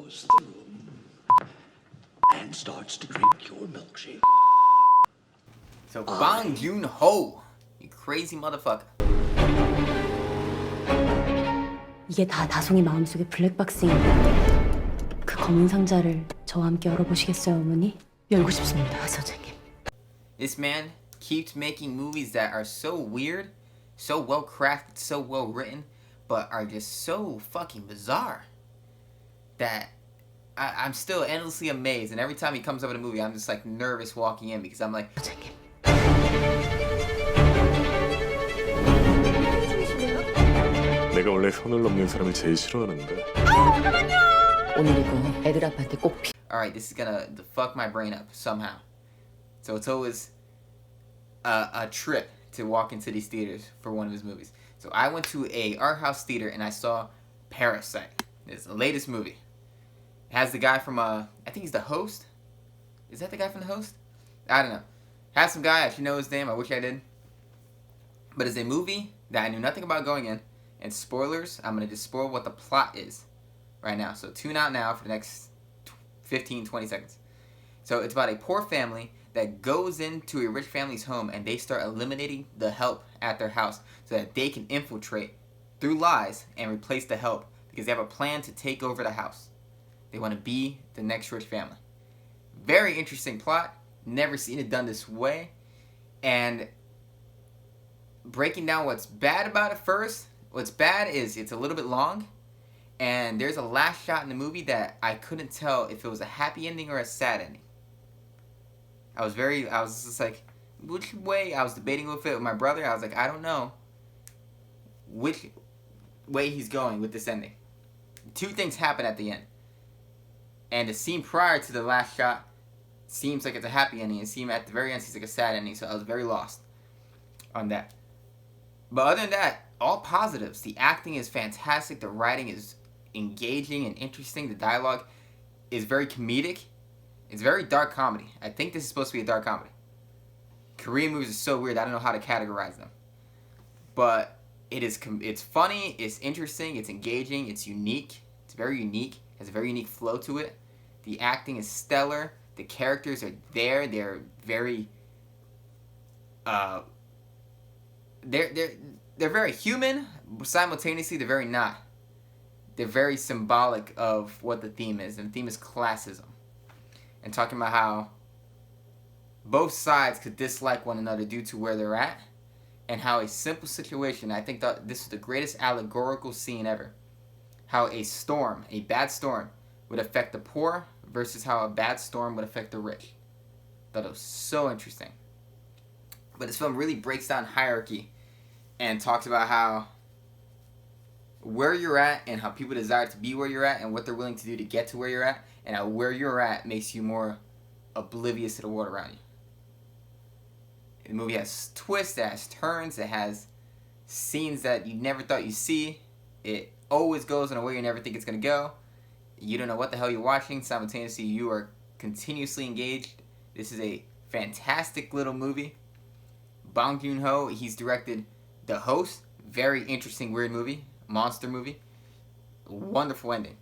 across the room and starts to drink your milkshake. So Bong Joon you crazy motherfucker. 이게 다 다송이 마음속의 블랙박스인데 그 검은 상자를 저와 함께 열어보시겠어요, 어머니? 열고 싶습니다, 선생님. This man keeps making movies that are so weird, so well crafted, so well written, but are just so fucking bizarre that I'm still endlessly amazed. And every time he comes up with a movie, I'm just like nervous walking in because I'm like, 선생님. 내가 원래 선을 넘는 사람을 제일 싫어하는데. 오늘 이거 애들 아빠한테 꼭 alright, this is gonna fuck my brain up somehow. So it's always a trip to walk into these theaters for one of his movies. So I went to a art house theater and I saw Parasite. It's the latest movie. It has the guy from I think he's the host. Is that the guy from the host? I don't know. Has some guy, I should know his name, I wish I did. But it's a movie that I knew nothing about going in. And spoilers, I'm gonna just spoil what the plot is right now. So tune out now for the next 15-20 seconds. So it's about a poor family that goes into a rich family's home and they start eliminating the help at their house so that they can infiltrate through lies and replace the help because they have a plan to take over the house. They want to be the next rich family. Very interesting plot. Never seen it done this way. And breaking down what's bad about it first. What's bad is it's a little bit long. And there's a last shot in the movie that I couldn't tell if it was a happy ending or a sad ending. I was just like, which way? I was debating with it with my brother. I was like, I don't know which way he's going with this ending. Two things happen at the end. And the scene prior to the last shot seems like it's a happy ending. The scene at the very end seems like a sad ending. So I was very lost on that. But other than that, all positives. The acting is fantastic. The writing is engaging and interesting. The dialogue is very comedic. It's very dark comedy. I think this is supposed to be a dark comedy. Korean movies are so weird. I don't know how to categorize them. But it's funny. It's interesting. It's engaging. It's unique. It's very unique. It has a very unique flow to it. The acting is stellar. The characters are there. They're very they're very human, but simultaneously they're very not. They're very symbolic of what the theme is, and the theme is classism. And talking about how both sides could dislike one another due to where they're at, and how a simple situation, I think that this is the greatest allegorical scene ever. How a storm, a bad storm, would affect the poor versus how a bad storm would affect the rich. I thought it was so interesting. But this film really breaks down hierarchy and talks about how where you're at and how people desire to be where you're at and what they're willing to do to get to where you're at, and how where you're at makes you more oblivious to the world around you. The movie has twists, it has turns, it has scenes that you never thought you'd see. It always goes in a way you never think it's going to go. You don't know what the hell you're watching. Simultaneously, you are continuously engaged. This is a fantastic little movie. Bong Joon he's directed The Host. Very interesting, weird movie. Monster movie. Wonderful ending.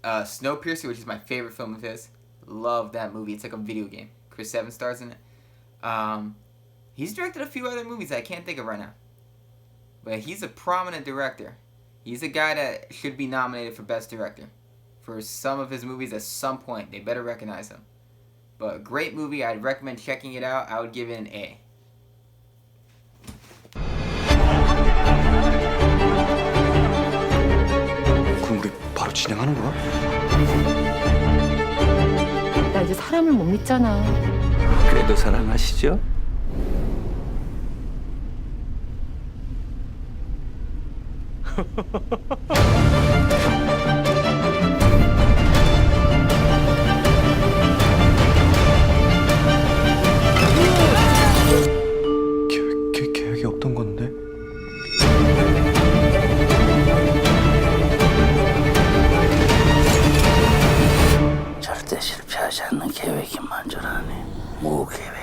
Snowpiercer, which is my favorite film of his. Love that movie. It's like a video game. Chris Evans stars in it. He's directed a few other movies I can't think of right now. But he's a prominent director. He's a guy that should be nominated for Best Director. For some of his movies at some point. They better recognize him. But great movie. I'd recommend checking it out. I would give it an A. 그럼 우리 바로 진행하는 거야? 나 이제 사람을 못 믿잖아. 그래도 사랑하시죠? 계획이 없던 건데? 절대 실패하지 않는 계획이 만조라니 무계획.